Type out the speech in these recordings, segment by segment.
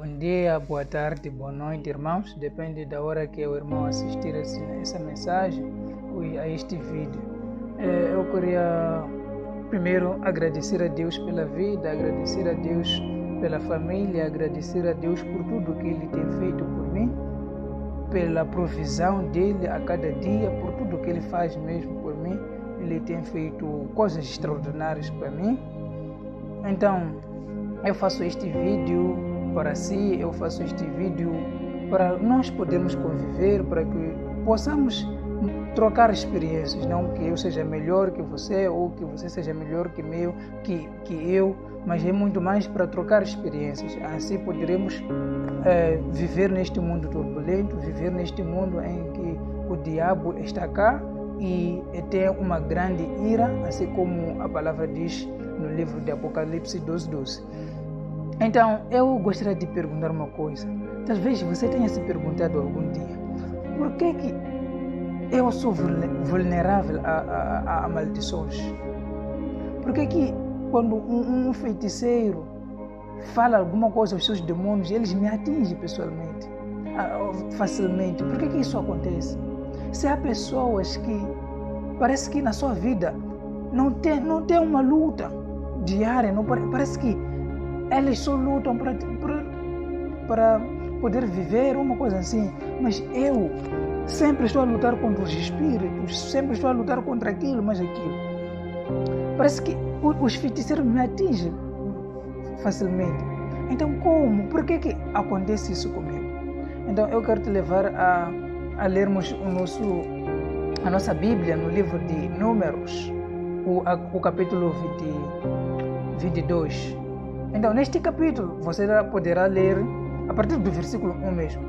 Bom dia, boa tarde, boa noite, irmãos. Depende da hora que o irmão assistir essa mensagem ou a este vídeo. Eu queria primeiro agradecer a Deus pela vida, agradecer a Deus pela família, agradecer a Deus por tudo que Ele tem feito por mim, pela provisão dEle a cada dia, por tudo que Ele faz mesmo por mim. Ele tem feito coisas extraordinárias para mim. Então, eu faço este vídeo para si, eu faço este vídeo para nós podermos conviver, para que possamos trocar experiências, não que eu seja melhor que você ou que você seja melhor que eu, mas é muito mais para trocar experiências. Assim poderemos viver neste mundo turbulento, viver neste mundo em que o diabo está cá e tem uma grande ira, assim como a palavra diz no livro de Apocalipse 12:12. Então, eu gostaria de perguntar uma coisa. Talvez você tenha se perguntado algum dia: por que eu sou vulnerável a maldições? Por que quando um feiticeiro fala alguma coisa aos seus demônios, eles me atingem pessoalmente, facilmente? Por que isso acontece? Se há pessoas que parece que na sua vida não tem uma luta diária, não parece que eles só lutam para poder viver, uma coisa assim. Mas eu sempre estou a lutar contra os espíritos, sempre estou a lutar contra aquilo, mais aquilo. Parece que os feiticeiros me atingem facilmente. Então como? Por que acontece isso comigo? Então eu quero te levar a lermos a nossa Bíblia no livro de Números, o capítulo 22. Então, neste capítulo, você poderá ler, a partir do versículo 1 mesmo,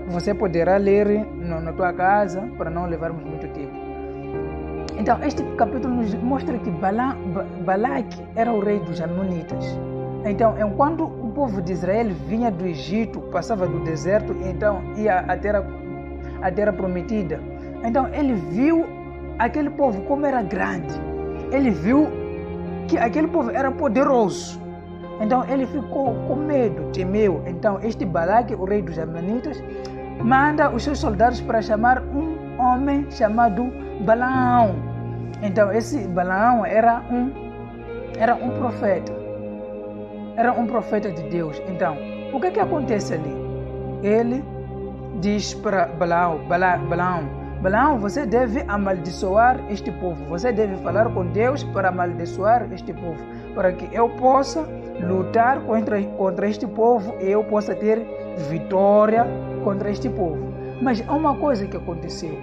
você poderá ler na tua casa, para não levarmos muito tempo. Então, este capítulo nos mostra que Balaque era o rei dos Amonitas. Então, enquanto o povo de Israel vinha do Egito, passava do deserto, então ia à terra prometida. Então, ele viu aquele povo como era grande. Ele viu que aquele povo era poderoso. Então ele ficou com medo, temeu. Então este Balaque, o rei dos Amonitas, manda os seus soldados para chamar um homem chamado Balaão. Então esse Balaão era um profeta. Era um profeta de Deus. Então, o que acontece ali? Ele diz para Balaão, você deve amaldiçoar este povo. Você deve falar com Deus para amaldiçoar este povo, para que eu possa lutar contra este povo e eu possa ter vitória contra este povo. Mas há uma coisa que aconteceu.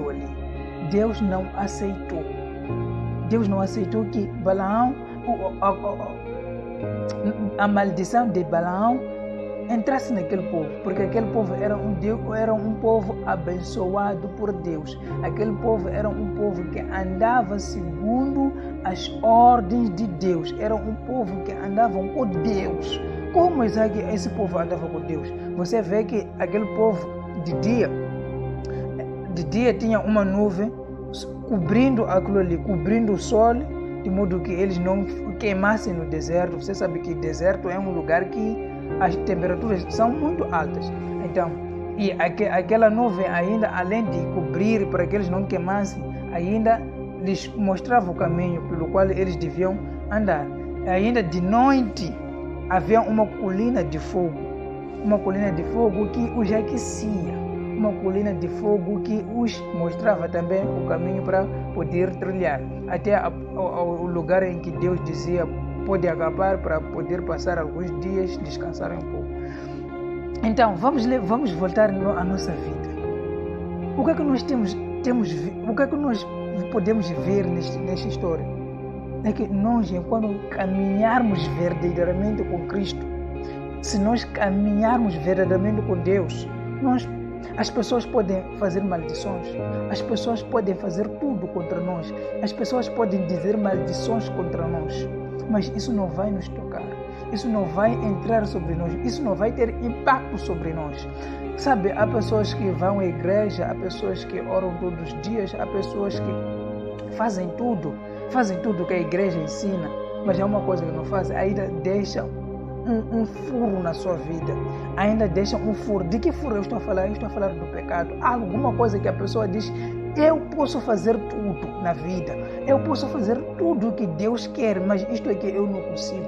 Ali. Deus não aceitou. Deus não aceitou que Balaão, a maldição de Balaão entrasse naquele povo, porque aquele povo era um povo abençoado por Deus. Aquele povo era um povo que andava segundo as ordens de Deus. Era um povo que andava com Deus. Como é que esse povo andava com Deus? Você vê que aquele povo de dia tinha uma nuvem cobrindo aquilo ali, cobrindo o sol, de modo que eles não queimassem no deserto. Você sabe que deserto é um lugar que as temperaturas são muito altas. Então, e aquela nuvem ainda, além de cobrir para que eles não queimassem, ainda lhes mostrava o caminho pelo qual eles deviam andar. Ainda de noite havia uma colina de fogo que os aquecia, uma colina de fogo que os mostrava também o caminho para poder trilhar até o lugar em que Deus dizia pode acabar, para poder passar alguns dias, descansar um pouco. Então, vamos voltar à nossa vida. O que é que nós o que é que nós podemos ver nesta história? É que nós, quando caminharmos verdadeiramente com Cristo, se nós caminharmos verdadeiramente com Deus, as pessoas podem fazer maldições, as pessoas podem fazer tudo contra nós, as pessoas podem dizer maldições contra nós, mas isso não vai nos tocar, isso não vai entrar sobre nós, isso não vai ter impacto sobre nós. Sabe, há pessoas que vão à igreja, há pessoas que oram todos os dias, há pessoas que fazem tudo que a igreja ensina, mas é uma coisa que não fazem, ainda deixam um furo na sua vida, ainda deixa um furo. De que furo eu estou a falar? Eu estou a falar do pecado. Há alguma coisa que a pessoa diz: eu posso fazer tudo na vida, eu posso fazer tudo o que Deus quer, mas isto é que eu não consigo.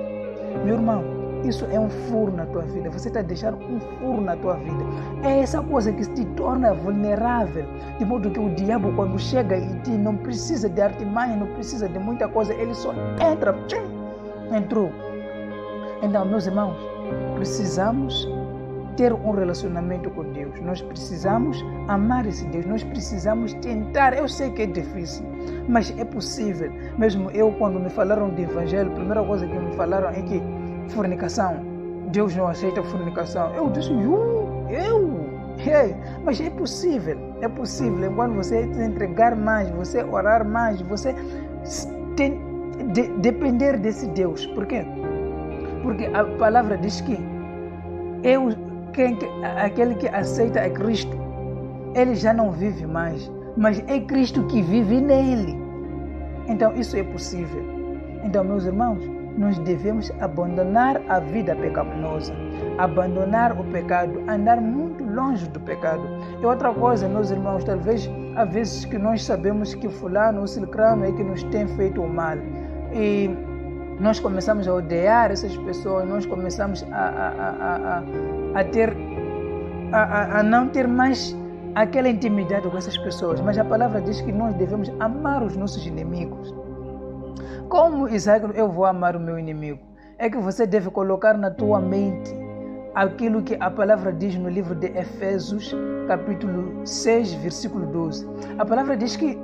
Meu irmão, isso é um furo na tua vida. Você está a deixar um furo na tua vida. É essa coisa que te torna vulnerável, de modo que o diabo, quando chega em ti, não precisa de artimanha, não precisa de muita coisa, ele só entra. Entrou. Então, meus irmãos, precisamos ter um relacionamento com Deus. Nós precisamos amar esse Deus. Nós precisamos tentar. Eu sei que é difícil, mas é possível. Mesmo eu, quando me falaram de evangelho, a primeira coisa que me falaram é que fornicação, Deus não aceita fornicação. Eu disse, mas é possível. É possível. Quando você entregar mais, você orar mais, você depender desse Deus. Por quê? Porque a palavra diz que aquele que aceita a Cristo, ele já não vive mais, mas é Cristo que vive nele. Então isso é possível. Então, meus irmãos, nós devemos abandonar a vida pecaminosa, abandonar o pecado, andar muito longe do pecado. E outra coisa, meus irmãos, talvez há vezes que nós sabemos que fulano ou ciclano é que nos tem feito o mal, e nós começamos a odiar essas pessoas, nós começamos a não ter mais aquela intimidade com essas pessoas. Mas a palavra diz que nós devemos amar os nossos inimigos. Como, Isaac, eu vou amar o meu inimigo? É que você deve colocar na tua mente aquilo que a palavra diz no livro de Efésios, capítulo 6, versículo 12. A palavra diz que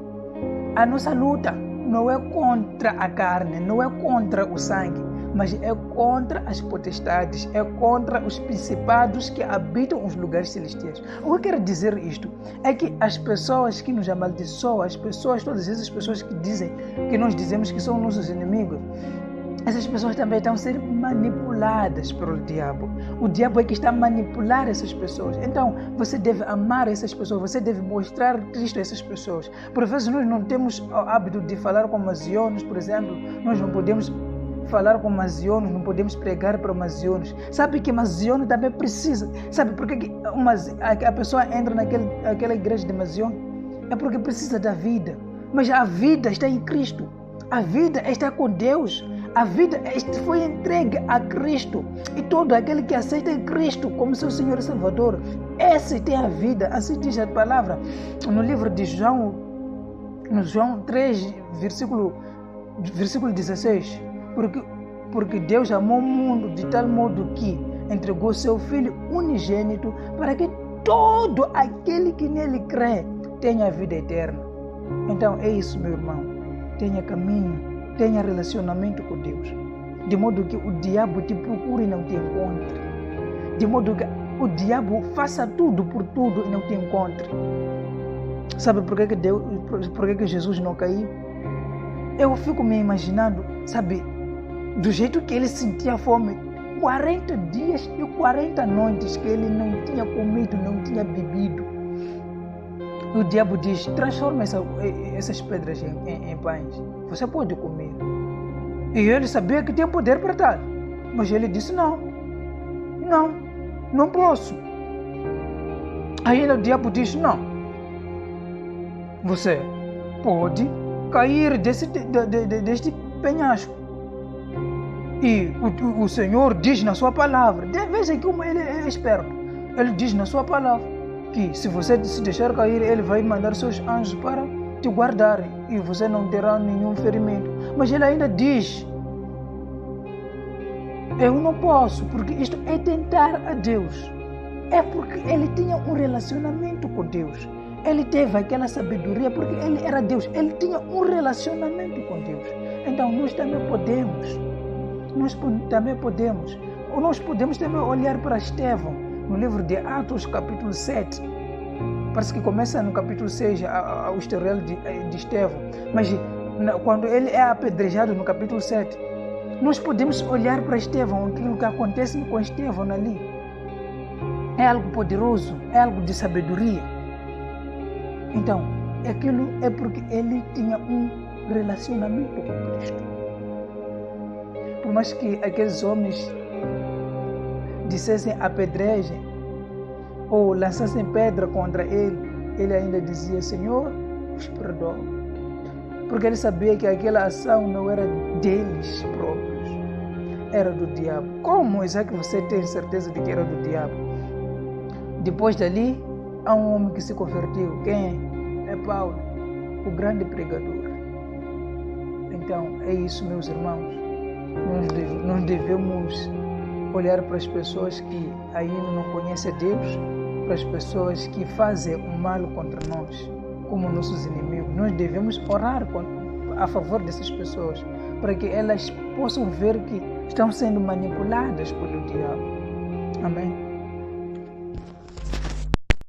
a nossa luta não é contra a carne, não é contra o sangue, mas é contra as potestades, é contra os principados que habitam os lugares celestiais. O que eu quero dizer isto é que as pessoas que nos amaldiçoam, as pessoas, todas essas pessoas que dizem, que nós dizemos que são nossos inimigos, essas pessoas também estão sendo manipuladas pelo diabo. O diabo é que está a manipular essas pessoas. Então, você deve amar essas pessoas, você deve mostrar Cristo a essas pessoas. Por vezes nós não temos o hábito de falar com masionos, por exemplo. Nós não podemos falar com masionos, não podemos pregar para masionos. Sabe que masiono também precisa. Sabe por que a pessoa entra naquela igreja de masiono? É porque precisa da vida. Mas a vida está em Cristo. A vida está com Deus. A vida foi entregue a Cristo. E todo aquele que aceita Cristo como seu Senhor e Salvador, esse tem a vida. Assim diz a palavra no livro de João, no João 3, versículo 16. Porque Deus amou o mundo de tal modo que entregou seu Filho unigênito para que todo aquele que nele crê tenha a vida eterna. Então é isso, meu irmão. Tenha caminho. Tenha relacionamento com Deus, de modo que o diabo te procure e não te encontre, de modo que o diabo faça tudo por tudo e não te encontre. Sabe por que Jesus não caiu? Eu fico me imaginando, sabe, do jeito que ele sentia fome, 40 dias e 40 noites que ele não tinha comido, não tinha bebido. O diabo diz, transforma essas pedras em pães. Você pode comer. E ele sabia que tinha poder para tal. Mas ele disse, não posso. Aí o diabo disse, não. Você pode cair deste penhasco. E o Senhor diz na sua palavra. Veja como ele é esperto. Ele diz na sua palavra que se você se deixar cair, ele vai mandar seus anjos para te guardarem e você não terá nenhum ferimento. Mas ele ainda diz, eu não posso, porque isto é tentar a Deus. É porque ele tinha um relacionamento com Deus. Ele teve aquela sabedoria porque ele era Deus. Ele tinha um relacionamento com Deus. Então nós também podemos. Nós podemos também olhar para Estevão. No livro de Atos, capítulo 7, parece que começa no capítulo 6, o historial de Estevão, mas quando ele é apedrejado no capítulo 7, nós podemos olhar para Estevão, aquilo que acontece com Estevão ali. É algo poderoso, é algo de sabedoria. Então, aquilo é porque ele tinha um relacionamento com Cristo. Por mais que aqueles homens dissessem apedrejem ou lançassem pedra contra ele, ele ainda dizia: Senhor, os perdoa. Porque ele sabia que aquela ação não era deles próprios, era do diabo. Como é que você tem certeza de que era do diabo? Depois dali, há um homem que se convertiu. Quem é? É Paulo, o grande pregador. Então, é isso, meus irmãos. Nós devemos olhar para as pessoas que ainda não conhecem Deus, para as pessoas que fazem o mal contra nós, como nossos inimigos. Nós devemos orar a favor dessas pessoas, para que elas possam ver que estão sendo manipuladas pelo diabo. Amém?